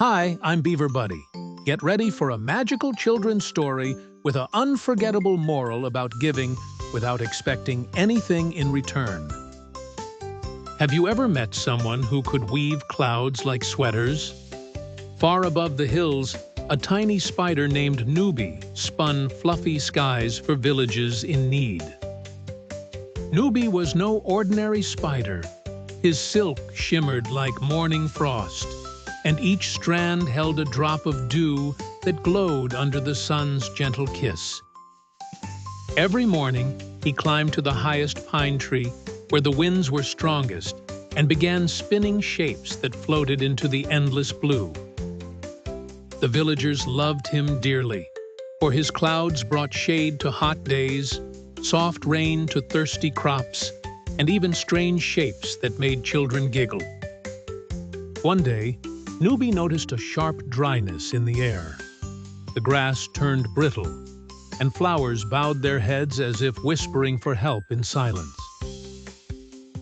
Hi, I'm Beaver Buddy. Get ready for a magical children's story with an unforgettable moral about giving without expecting anything in return. Have you ever met someone who could weave clouds like sweaters? Far above the hills, a tiny spider named Nubi spun fluffy skies for villages in need. Nubi was no ordinary spider. His silk shimmered like morning frost, and each strand held a drop of dew that glowed under the sun's gentle kiss. Every morning, he climbed to the highest pine tree, where the winds were strongest, and began spinning shapes that floated into the endless blue. The villagers loved him dearly, for his clouds brought shade to hot days, soft rain to thirsty crops, and even strange shapes that made children giggle. One day, Nubi noticed a sharp dryness in the air. The grass turned brittle, and flowers bowed their heads as if whispering for help in silence.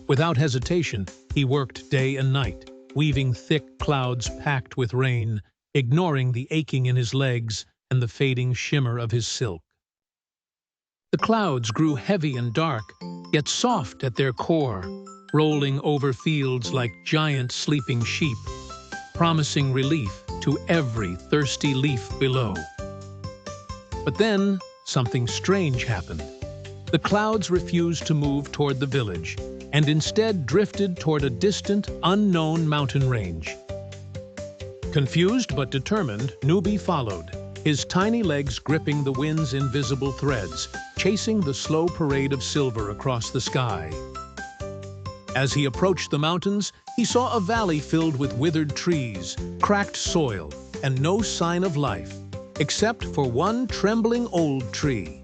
Without hesitation, he worked day and night, weaving thick clouds packed with rain, ignoring the aching in his legs and the fading shimmer of his silk. The clouds grew heavy and dark, yet soft at their core, rolling over fields like giant sleeping sheep, promising relief to every thirsty leaf below. But then, something strange happened. The clouds refused to move toward the village, and instead drifted toward a distant, unknown mountain range. Confused but determined, Nubi followed, his tiny legs gripping the wind's invisible threads, chasing the slow parade of silver across the sky. As he approached the mountains, he saw a valley filled with withered trees, cracked soil, and no sign of life, except for one trembling old tree.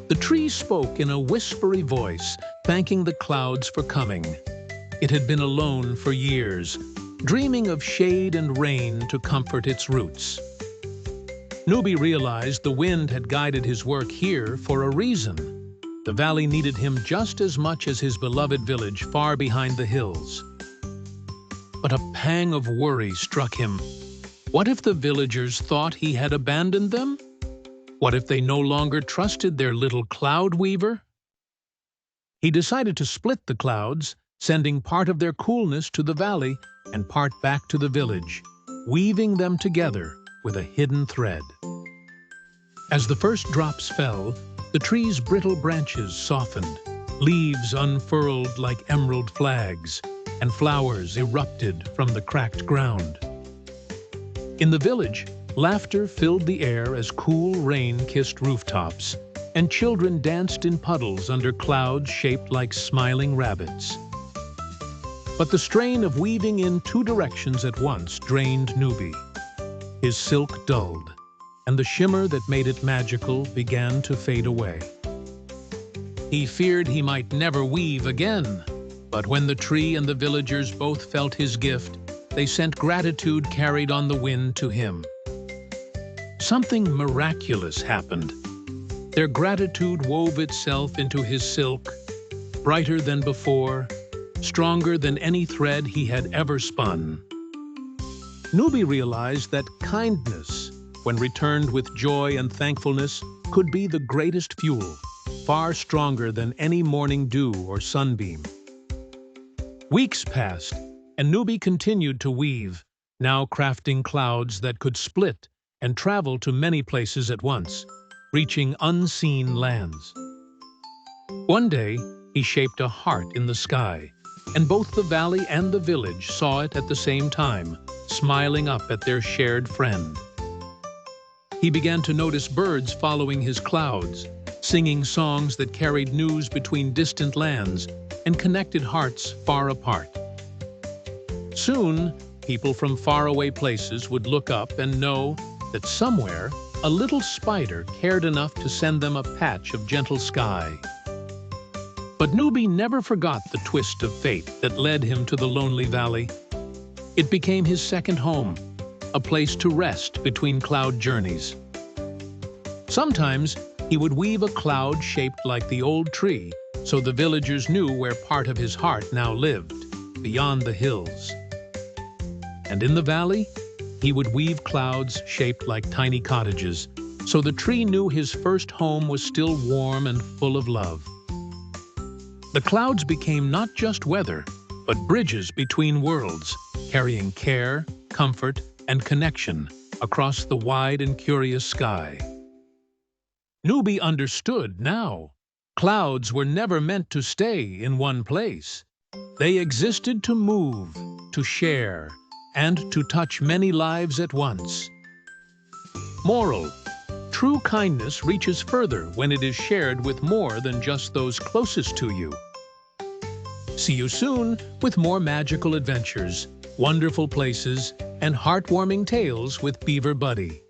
The tree spoke in a whispery voice, thanking the clouds for coming. It had been alone for years, dreaming of shade and rain to comfort its roots. Nubi realized the wind had guided his work here for a reason. The valley needed him just as much as his beloved village far behind the hills. But a pang of worry struck him. What if the villagers thought he had abandoned them? What if they no longer trusted their little cloud weaver? He decided to split the clouds, sending part of their coolness to the valley and part back to the village, weaving them together with a hidden thread. As the first drops fell, the tree's brittle branches softened, leaves unfurled like emerald flags, and flowers erupted from the cracked ground. In the village, laughter filled the air as cool rain kissed rooftops, and children danced in puddles under clouds shaped like smiling rabbits. But the strain of weaving in two directions at once drained Nubi. His silk dulled, and the shimmer that made it magical began to fade away. He feared he might never weave again, but when the tree and the villagers both felt his gift, they sent gratitude carried on the wind to him. Something miraculous happened. Their gratitude wove itself into his silk, brighter than before, stronger than any thread he had ever spun. Nubi realized that kindness, when returned with joy and thankfulness, could be the greatest fuel, far stronger than any morning dew or sunbeam. Weeks passed, and Nubi continued to weave, now crafting clouds that could split and travel to many places at once, reaching unseen lands. One day, he shaped a heart in the sky, and both the valley and the village saw it at the same time, smiling up at their shared friend. He began to notice birds following his clouds, singing songs that carried news between distant lands and connected hearts far apart. Soon, people from faraway places would look up and know that somewhere, a little spider cared enough to send them a patch of gentle sky. But Nubi never forgot the twist of fate that led him to the lonely valley. It became his second home, a place to rest between cloud journeys. Sometimes he would weave a cloud shaped like the old tree, so the villagers knew where part of his heart now lived, beyond the hills. And in the valley, He would weave clouds shaped like tiny cottages, so the tree knew his first home was still warm and full of love. The clouds became not just weather, but bridges between worlds, carrying care, comfort, and connection across the wide and curious sky. Nubi understood now. Clouds were never meant to stay in one place. They existed to move, to share, and to touch many lives at once. Moral: true kindness reaches further when it is shared with more than just those closest to you. See you soon with more magical adventures, wonderful places, and heartwarming tales with Beaver Buddy.